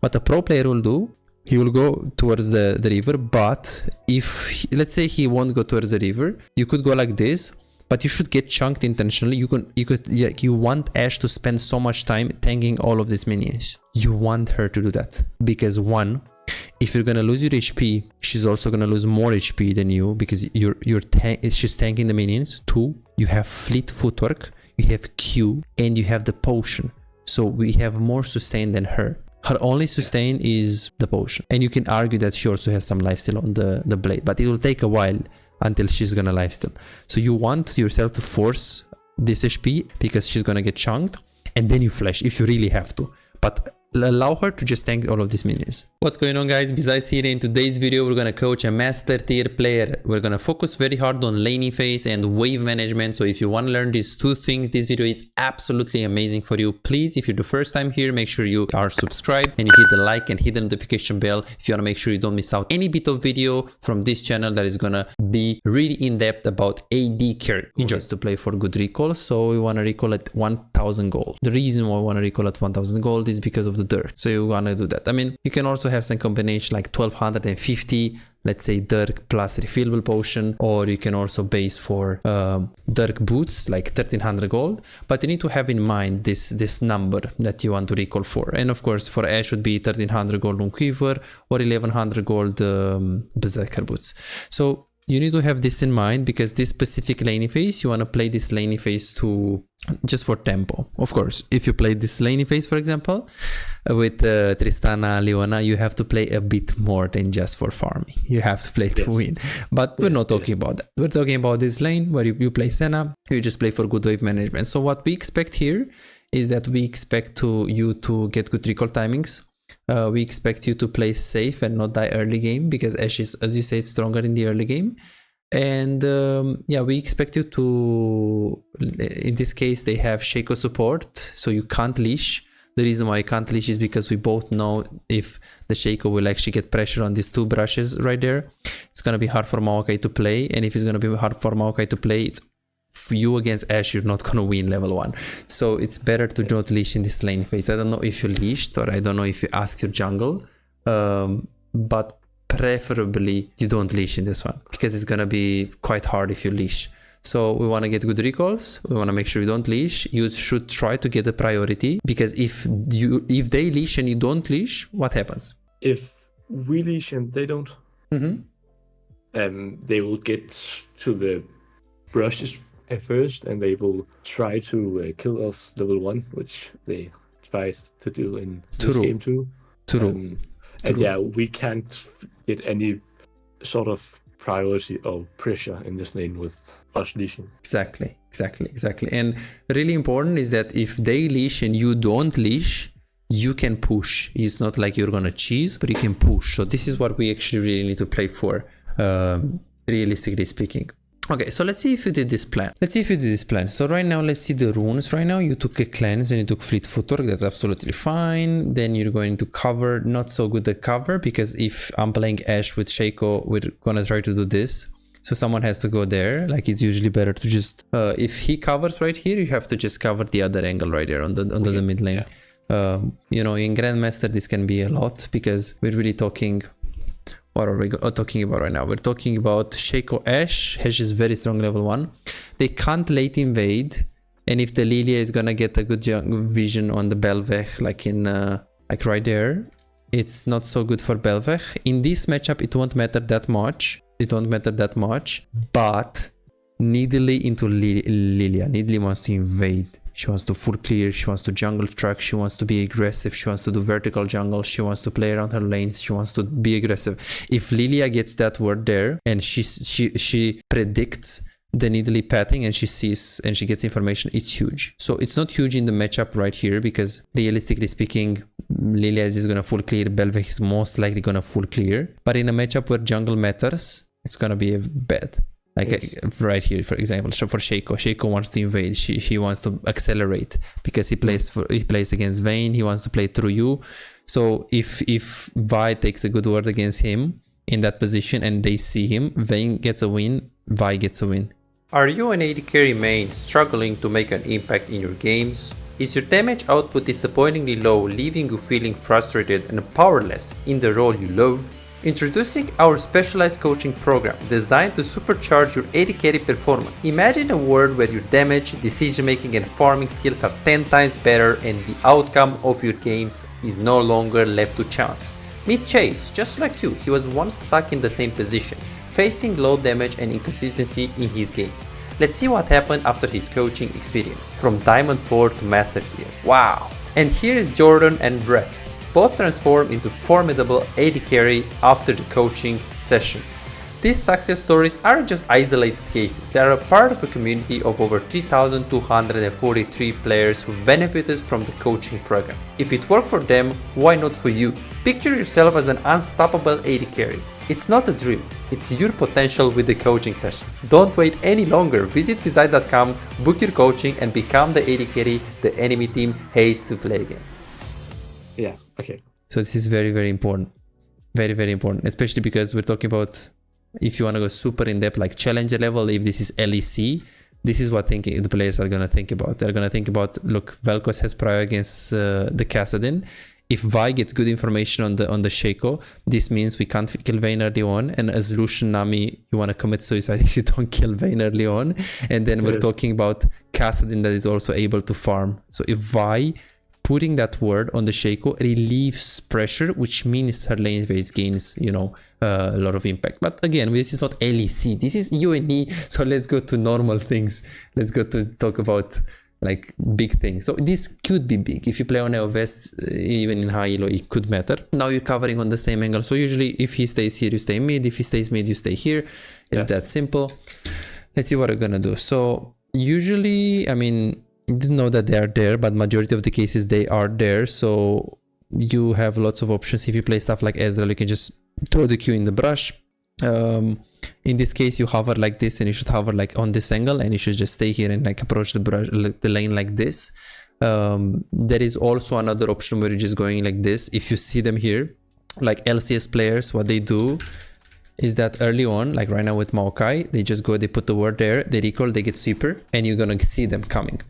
What a pro player will do, he will go towards the river, but if, let's say he won't go towards the river, you could go like this, but you should get chunked intentionally. You want Ashe to spend so much time tanking all of these minions. You want her to do that, because one, if you're gonna lose your HP, she's also gonna lose more HP than you, because she's tanking the minions. Two, you have fleet footwork, you have Q, and you have the potion. So we have more sustain than her. Her only sustain is the potion. And you can argue that she also has some lifesteal on the blade, but it will take a while until she's gonna lifesteal. So you want yourself to force this HP because she's gonna get chunked, and then you flash if you really have to. But allow her to just tank all of these minions. What's going on, guys? Besides here, in today's video we're gonna coach a master tier player. We're gonna focus very hard on laning phase and wave management. So if you want to learn these two things, this video is absolutely amazing for you. Please, if you're the first time here, make sure you are subscribed and you hit the like and hit the notification bell if you want to make sure you don't miss out any bit of video from this channel that is gonna be really in depth about AD carry. Just to play for good recall, so we want to recall at 1000 gold. The reason why we want to recall at 1000 gold is because of the Dirk. So you want to do that. I mean, you can also have some combination like 1250, let's say Dirk plus refillable potion, or you can also base for Dirk boots like 1300 gold. But you need to have in mind this number that you want to recall for. And of course for Ashe would be 1300 gold on quiver or 1100 gold berserker boots. So you need to have this in mind, because this specific laning phase, you want to play this laning phase to just for tempo. Of course, if you play this laning phase, for example, with Tristana, Leona, you have to play a bit more than just for farming. You have to play to win. But we're not talking about that. We're talking about this lane where you play Senna, you just play for good wave management. So what we expect here is that we expect you to get good recall timings. We expect you to play safe and not die early game, because Ashe is, as you say, stronger in the early game. And yeah, we expect you to, in this case they have Shaco support, so you can't leash. The reason why you can't leash is because we both know if the Shaco will actually get pressure on these two brushes right there, it's gonna be hard for Maokai to play. And if it's gonna be hard for Maokai to play, it's for you against Ashe, you're not gonna win level 1. So it's better to not leash in this lane phase. I don't know if you leashed, or I don't know if you ask your jungle, but preferably you don't leash in this one, because it's gonna be quite hard if you leash. So we want to get good recalls, we want to make sure you don't leash. You should try to get a priority, because if they leash and you don't leash, what happens? If we leash and they don't, they will get to the brushes at first, and they will try to kill us level 1, which they tried to do in this game too. And yeah, we can't get any sort of priority or pressure in this lane with us leashing. Exactly. And really important is that if they leash and you don't leash, you can push. It's not like you're gonna cheese, but you can push. So this is what we actually really need to play for, realistically speaking. Okay, so let's see if you did this plan. So right now, let's see the runes. Right now, you took a cleanse and you took fleet footwork. That's absolutely fine. Then you're going to cover. Not so good the cover, because if I'm playing Ashe with Shaco, we're gonna try to do this. So someone has to go there. Like, it's usually better to just if he covers right here, you have to just cover the other angle right there on the mid lane. You know, in Grandmaster this can be a lot, because we're really talking. What are we talking about right now? We're talking about Shaco Ashe. Ashe is very strong level 1. They can't late invade, and if the Lilia is gonna get a good vision on the Belvech, like in like right there, it's not so good for Belvech. In this matchup, it won't matter that much. But Nidalee into Lilia. Nidalee wants to invade. She wants to full clear, she wants to jungle truck, she wants to be aggressive, she wants to do vertical jungle, she wants to play around her lanes, she wants to be aggressive. If Lilia gets that word there, and she predicts the Nidalee pathing, and she sees and she gets information, it's huge. So it's not huge in the matchup right here, because realistically speaking, Lilia is just gonna full clear, Belvech is most likely gonna full clear. But in a matchup where jungle matters, it's gonna be bad. Like right here, for example, so for Shaco wants to invade. He wants to accelerate, because he plays against Vayne. He wants to play through you. So if Vi takes a good word against him in that position, and they see him, Vayne gets a win, Vi gets a win. Are you an AD carry main struggling to make an impact in your games? Is your damage output disappointingly low, leaving you feeling frustrated and powerless in the role you love? Introducing our specialized coaching program designed to supercharge your AD carry performance. Imagine a world where your damage, decision making and farming skills are 10 times better and the outcome of your games is no longer left to chance. Meet Chase. Just like you, he was once stuck in the same position, facing low damage and inconsistency in his games. Let's see what happened after his coaching experience, from Diamond 4 to Master Tier. Wow! And here is Jordan and Brett, both transformed into formidable AD carry after the coaching session. These success stories aren't just isolated cases, they are a part of a community of over 3,243 players who benefited from the coaching program. If it worked for them, why not for you? Picture yourself as an unstoppable AD carry. It's not a dream, it's your potential with the coaching session. Don't wait any longer, visit Visite.com, book your coaching and become the AD carry the enemy team hates to play against. Yeah, okay. So this is very, very important. Very, very important, especially because we're talking about if you want to go super in depth, like challenger level, if this is LEC, this is what the players are going to think about. They're going to think about, look, Vel'Koz has prior against the Kassadin. If Vi gets good information on the Shaco, this means we can't kill Vayne early on. And as Lucian Nami, you want to commit suicide if you don't kill Vayne early on. And then we're talking about Kassadin that is also able to farm. So if Vi putting that word on the Shaco relieves pressure, which means her lane phase gains, a lot of impact. But again, this is not LEC, this is UNE. So let's go to normal things. Let's go to talk about like big things. So this could be big. If you play on EOVest, even in high elo, it could matter. Now you're covering on the same angle. So usually if he stays here, you stay mid. If he stays mid, you stay here. It's that simple. Let's see what we're gonna do. So usually, didn't know that they are there, but majority of the cases they are there. So you have lots of options. If you play stuff like Ezreal, you can just throw the Q in the brush. In this case, you hover like this, and you should hover like on this angle, and you should just stay here and like approach the lane like this. There is also another option where you're just going like this. If you see them here, like LCS players, what they do is that early on, like right now with Maokai, they just go, they put the word there, they recall, they get sweeper, and you're gonna see them coming.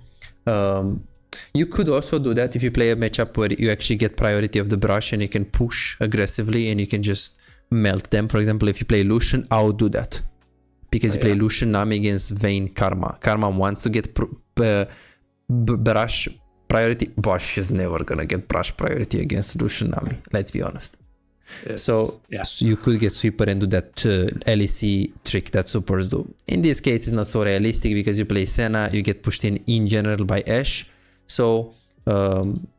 You could also do that if you play a matchup where you actually get priority of the brush and you can push aggressively and you can just melt them. For example, if you play Lucian, I would do that because you play Lucian Nami against Vayne Karma. Karma wants to get brush priority, but she's never gonna get brush priority against Lucian Nami, let's be honest. Yes. So you could get sweeper and do that LEC trick that supers do. In this case, it's not so realistic because you play Senna, you get pushed in general by Ashe. So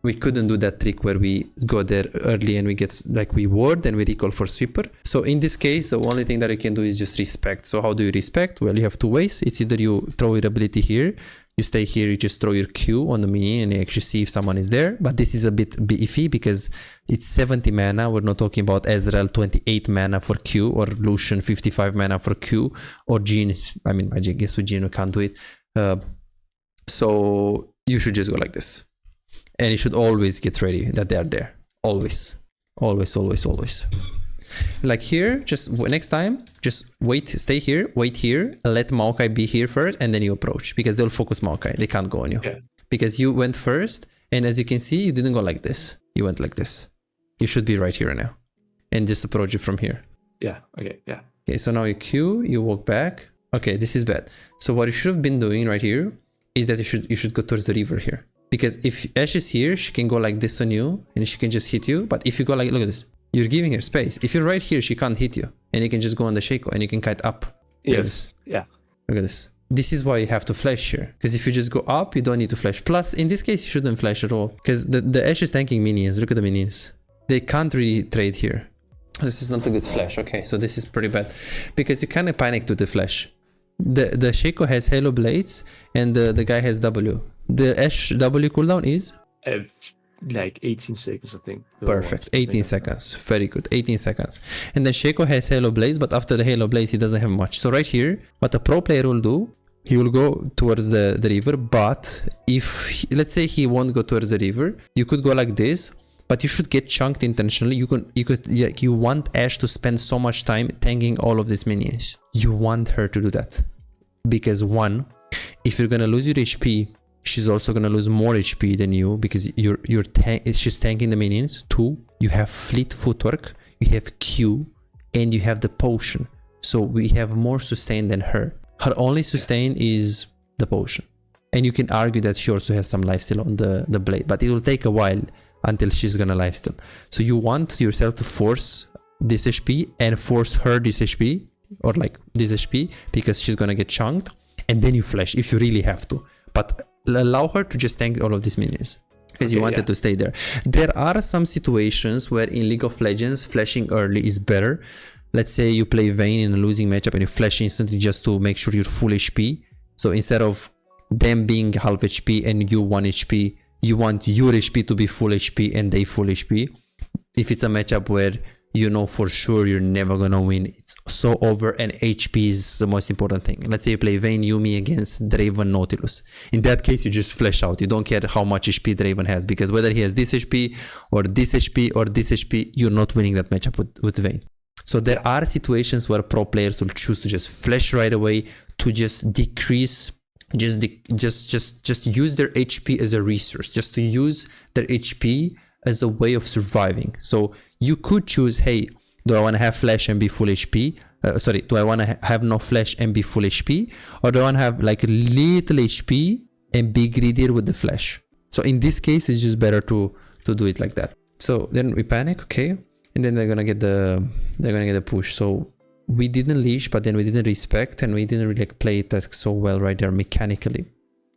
we couldn't do that trick where we go there early and we get like we ward and we recall for sweeper. So in this case, the only thing that you can do is just respect. So how do you respect? Well, you have two ways. It's either you throw your ability here, you stay here, you just throw your Q on the minion and you actually see if someone is there. But this is a bit iffy because it's 70 mana. We're not talking about Ezreal 28 mana for Q or Lucian 55 mana for Q or Jean. I guess with Jean we can't do it. So you should just go like this. And you should always get ready that they are there. Always. Always, always, always. Like here, just next time, just wait, stay here, wait here, let Maokai be here first, and then you approach because they'll focus Maokai. They can't go on you. Because you went first, and as you can see, you didn't go like this. You went like this. You should be right here now. And just approach it from here. Okay, so now you Q, you walk back. Okay, this is bad. So what you should have been doing right here is that you should go towards the river here. Because if Ashe is here, she can go like this on you, and she can just hit you. But if you go like, look at this. You're giving her space. If you're right here, she can't hit you. And you can just go on the Shaco and you can kite up. Look at this. Look at this. This is why you have to flash here. Because if you just go up, you don't need to flash. Plus, in this case, you shouldn't flash at all. Because the Ashe is tanking minions. Look at the minions. They can't really trade here. This is not a good flash. Okay, so this is pretty bad. Because you kind of panic to the flash. The Shaco has Halo Blades and the guy has W. The Ashe W cooldown is? Like 18 seconds, I think. Perfect. 18 seconds. Very good. 18 seconds. And then Shaco has Halo Blaze, but after the Halo Blaze, he doesn't have much. So right here, what a pro player will do, he will go towards the river. But if, let's say he won't go towards the river, you could go like this, but you should get chunked intentionally. You want Ashe to spend so much time tanking all of these minions. You want her to do that. Because one, if you're going to lose your HP she's also gonna lose more HP than you because she's tanking the minions. 2, you have fleet footwork, you have Q, and you have the potion. So we have more sustain than her. Her only sustain is the potion. And you can argue that she also has some lifesteal on the blade, but it will take a while until she's gonna lifesteal. So you want yourself to force this HP and force her this HP, or like this HP, because she's gonna get chunked, and then you flash if you really have to. But allow her to just tank all of these minions because you wanted to stay there. There are some situations where in League of Legends flashing early is better. Let's say you play Vayne in a losing matchup and you flash instantly just to make sure you're full HP. So instead of them being half HP and you 1 HP, you want your HP to be full HP and they full HP. If it's a matchup where you know for sure you're never gonna win, it's so over and HP is the most important thing. Let's say you play Vayne Yuumi against Draven Nautilus. In that case, you just flash out. You don't care how much HP Draven has, because whether he has this HP or this HP or this HP, you're not winning that matchup with Vayne. So there are situations where pro players will choose to just flash right away to just decrease, just use their HP as a resource, just to use their HP as a way of surviving. So you could choose, hey, do I want to have flash and be full HP? Do I want to have no flash and be full HP? Or do I want to have like little HP and be greedier with the flash? So in this case, it's just better to do it like that. So then we panic, okay? And then they're gonna get the push. So we didn't leash, but then we didn't respect, and we didn't really like play it so well right there mechanically.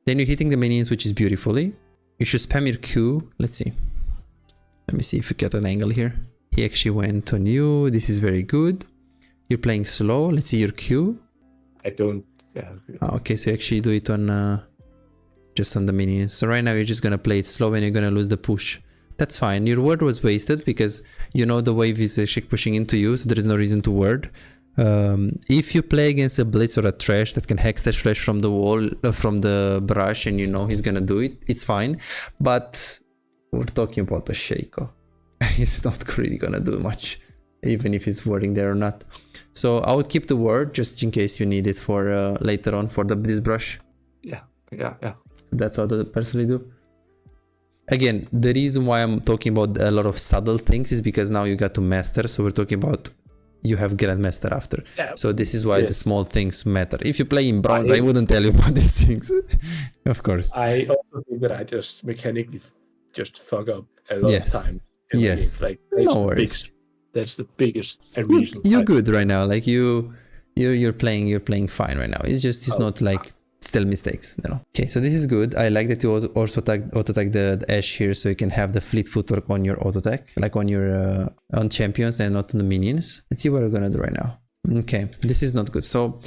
Then you're hitting the minions, which is beautifully. You should spam your Q. Let's see. Let me see if we get an angle here. He actually went on you. This is very good. You're playing slow. Let's see your Q. I don't. Yeah. Okay, so you actually do it on just on the minions. So right now you're just gonna play it slow and you're gonna lose the push. That's fine. Your word was wasted because you know the wave is actually pushing into you, so there is no reason to word. If you play against a blitz or a trash that can hex that flash from the wall, from the brush, and you know he's gonna do it, it's fine. But we're talking about a Shaco. He's not really gonna do much, even if he's wording there or not. So I would keep the word just in case you need it for later on for this brush. Yeah. That's what I personally do. Again, the reason why I'm talking about a lot of subtle things is because now you got to master. So we're talking about you have Grandmaster after. Yeah. So this is why the small things matter. If you play in bronze, I wouldn't tell you about these things. Of course. I also think that I just mechanically just fuck up a lot of time. Yes. Like, no worries. That's the biggest reason. You're good right now. Like you're playing fine right now. It's just not like still mistakes, you know. Okay, so this is good. I like that you also auto tag the Ashe here, so you can have the fleet footwork on your auto tag, like on your on champions and not on the minions. Let's see what we're gonna do right now. Okay, this is not good. So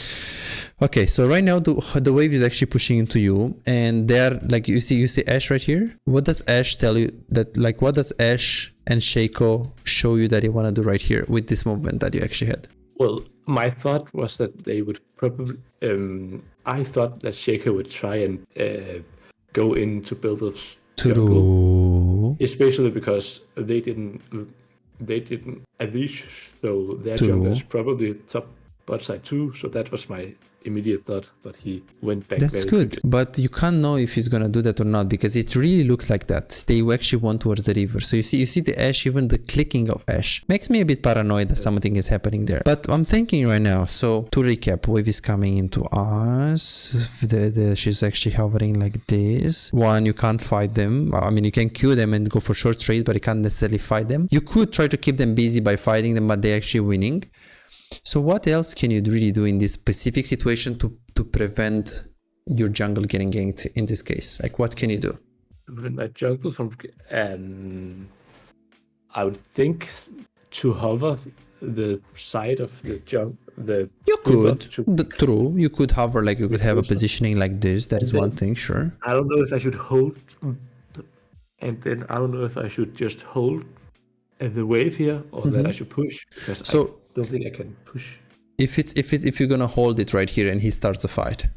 okay, so right now the wave is actually pushing into you, and they're like, you see Ashe right here. What does Ashe tell you that, like, what does Ashe and Shaco show you that you want to do right here with this movement that you actually had? Well, my thought was that they would probably I thought that Shaco would try and go into Builder's jungle, especially because they didn't unleash, so their jungle is probably top bot side too. So that was my immediate thought, but he went back. That's good, quickly. But you can't know if he's gonna do that or not because it really looked like that. They actually went towards the river. So you see the Ashe, even the clicking of Ashe makes me a bit paranoid that something is happening there. But I'm thinking right now. So to recap, wave is coming into us. She's actually hovering like this. One, you can't fight them. I mean, you can Q them and go for short trades, but you can't necessarily fight them. You could try to keep them busy by fighting them, but they're actually winning. So what else can you really do in this specific situation to prevent your jungle getting ganked in this case? Like, what can you do? Prevent my jungle from... I would think to hover the side of the jungle. You could. True. You could hover, like you could have a positioning like this. That is one thing, sure. I don't know if I should hold. And then I don't know if I should just hold the wave here or that I should push. Because I don't think I can push. If you're gonna hold it right here and he starts a fight,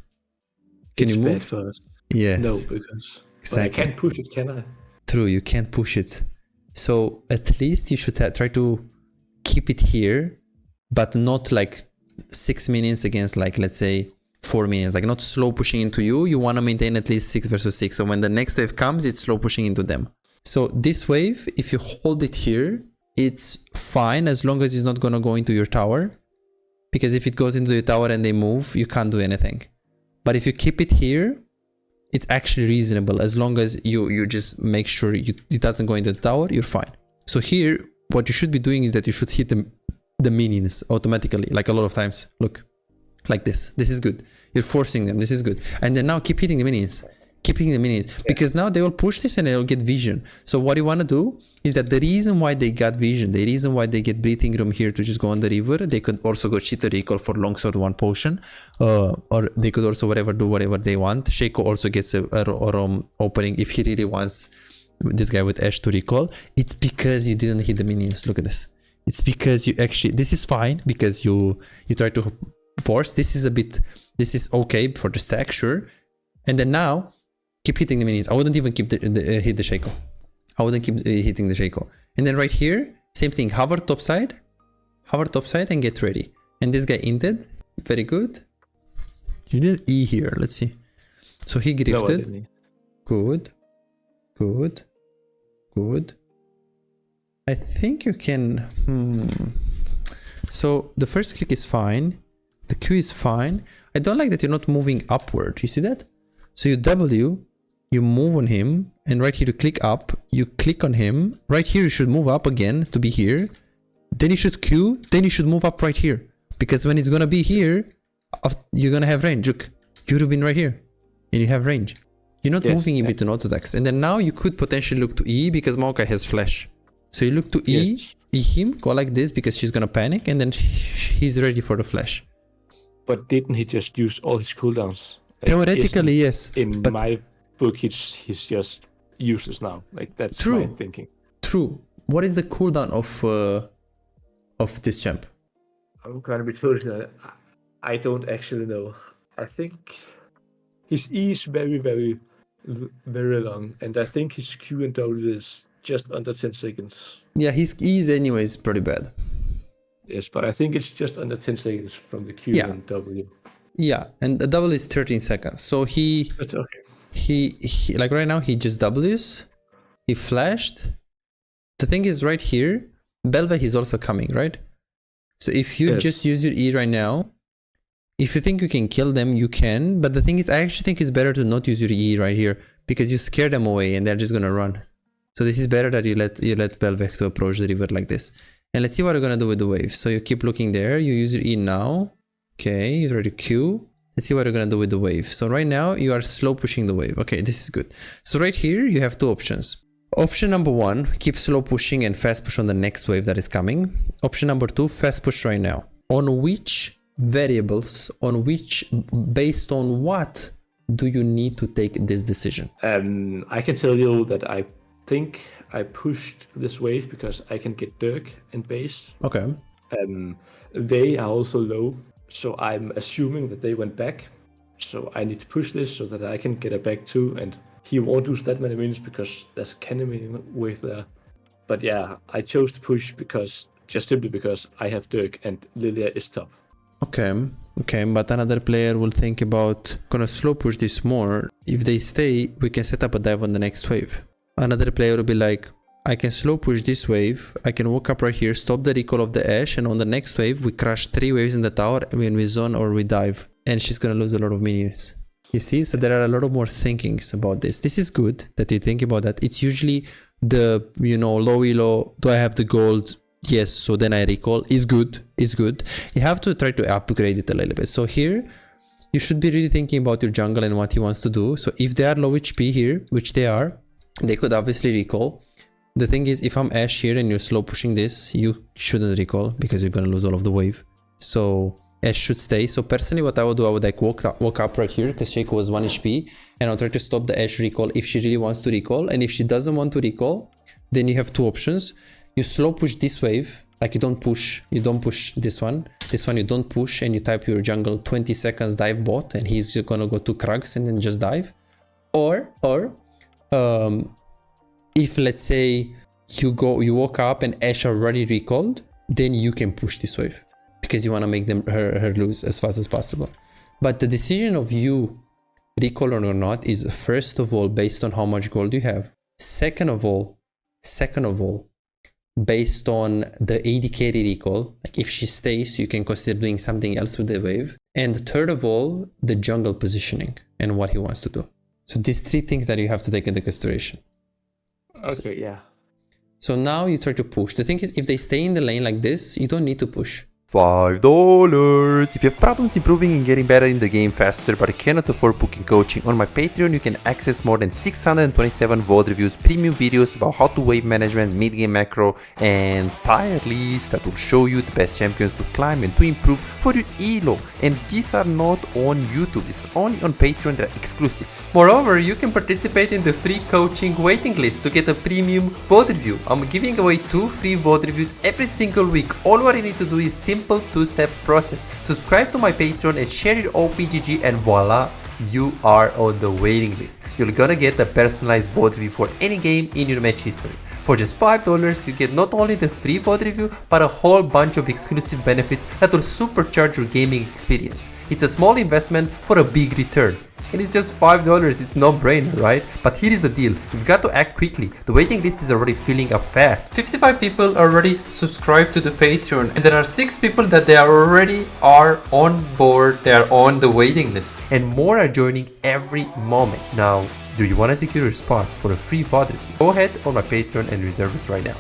can you move first? Yes. No, because exactly. I can't push it, can I? True, you can't push it. So at least you should try to keep it here, but not like 6 minions against, like, let's say 4 minions, like not slow pushing into you. You want to maintain at least 6 versus 6. So when the next wave comes, it's slow pushing into them. So this wave, if you hold it here, it's fine as long as it's not going to go into your tower. Because if it goes into your tower and they move, you can't do anything. But if you keep it here, it's actually reasonable. As long as you just make sure it doesn't go into the tower, you're fine. So here, what you should be doing is that you should hit the minions automatically, like a lot of times. Look, like this. This is good. You're forcing them. This is good. And then now keep hitting the minions. Keep hitting the minions. Because now they will push this and they'll get vision. So what you want to do is that the reason why they got vision, the reason why they get breathing room here to just go on the river, they could also go cheat the recall for longsword 1 potion. Or they could also do whatever they want. Shaco also gets a opening if he really wants this guy with Ashe to recall. It's because you didn't hit the minions. Look at this. It's because you actually, this is fine because you try to force. This is okay for the stack, sure. And then now keep hitting the minions. I wouldn't even keep hit the Shaco. I wouldn't keep hitting the Shaco. And then right here, same thing. Hover top side and get ready. And this guy inted. Very good. You did E here. Let's see. So he grifted. No, good. Good. Good. I think you can. So the first click is fine. The Q is fine. I don't like that you're not moving upward. You see that? So you W, you move on him, and right here you click up, you click on him. Right here you should move up again to be here. Then you should Q, then you should move up right here. Because when it's gonna be here, you're gonna have range. Look, you would have been right here. And you have range. You're not moving in between auto attacks. And then now you could potentially look to E because Maokai has flash. So you look to E, E him, go like this because she's gonna panic, and then he's ready for the flash. But didn't he just use all his cooldowns? Like, theoretically, yes. In my book, he's just useless now. Like that's my thinking. True. What is the cooldown of this champ? I'm gonna be totally honest. I don't actually know. I think his E is very, very, very long, and I think his Q and W is just under 10 seconds. Yeah, his E is anyways pretty bad. Yes, but I think it's just under 10 seconds from the Q and W. Yeah, and the W is 13 seconds. So That's okay. he like right now he just Ws. He flashed. The thing is right here, Belva is also coming, right? So if you just use your E right now, if you think you can kill them, you can. But the thing is, I actually think it's better to not use your E right here because you scare them away and they're just gonna run. So this is better that you let Belvec to approach the river like this. And let's see what we're gonna do with the wave. So you keep looking there. You use your E now. Okay, you try to Q. Let's see what we're gonna do with the wave. So right now you are slow pushing the wave. Okay, this is good. So right here you have 2 options. Option number 1, keep slow pushing and fast push on the next wave that is coming. Option number 2, fast push right now. On which variables, based on what do you need to take this decision? I can tell you that I think I pushed this wave because I can get Dirk and base. Okay. They are also low, so I'm assuming that they went back. So I need to push this so that I can get it back too, and he won't lose that many minutes because there's a cannon wave there. But yeah, I chose to push just simply because I have Dirk and Lilia is top. Okay, but another player will think about gonna slow push this more. If they stay, we can set up a dive on the next wave. Another player will be like, I can slow push this wave, I can walk up right here, stop the recall of the Ashe, and on the next wave we crush 3 waves in the tower when we zone or we dive, and she's gonna lose a lot of minions. You see, so there are a lot of more thinkings about this. This is good that you think about that. It's usually the, low elo, do I have the gold? Yes, so then I recall. Is good. You have to try to upgrade it a little bit. So here, you should be really thinking about your jungle and what he wants to do. So if they are low HP here, which they are, they could obviously recall. The thing is, if I'm Ashe here and you're slow pushing this, you shouldn't recall because you're gonna lose all of the wave. So Ashe should stay. So personally, what I would do, I would like walk up right here because Shaco was 1 HP, and I'll try to stop the Ashe recall if she really wants to recall. And if she doesn't want to recall, then you have 2 options. You slow push this wave, like you don't push this one. This one you don't push, and you type your jungle 20 seconds dive bot, and he's just gonna go to Krugs and then just dive. Or if let's say you walk up and Ashe already recalled, then you can push this wave because you want to make her lose as fast as possible. But the decision of you recall or not is first of all based on how much gold you have. Second of all, based on the AD carry recall, like if she stays, you can consider doing something else with the wave. And third of all, the jungle positioning and what he wants to do. So these three things that you have to take into consideration. Okay, yeah. So now you try to push. The thing is, if they stay in the lane like this, you don't need to push. $5. If you have problems improving and getting better in the game faster but cannot afford booking coaching, on my Patreon you can access more than 627 VOD reviews, premium videos about how to wave management, mid-game macro, and tier lists that will show you the best champions to climb and to improve for your elo. And these are not on YouTube, this is only on Patreon, they're exclusive. Moreover, you can participate in the free coaching waiting list to get a premium VOD review. I'm giving away 2 free VOD reviews every single week. All what you need to do is simple 2-step process. Subscribe to my Patreon and share your OPGG and voila, you are on the waiting list. You're gonna get a personalized VOD review for any game in your match history. For just $5, you get not only the free VOD review, but a whole bunch of exclusive benefits that will supercharge your gaming experience. It's a small investment for a big return. And it's just $5, it's no brainer, right? But here is the deal, you've got to act quickly. The waiting list is already filling up fast. 55 people already subscribed to the Patreon, and there are 6 people that they already are on board, they are on the waiting list. And more are joining every moment. Now, do you want to secure your spot for a free VOD review? Go ahead on my Patreon and reserve it right now.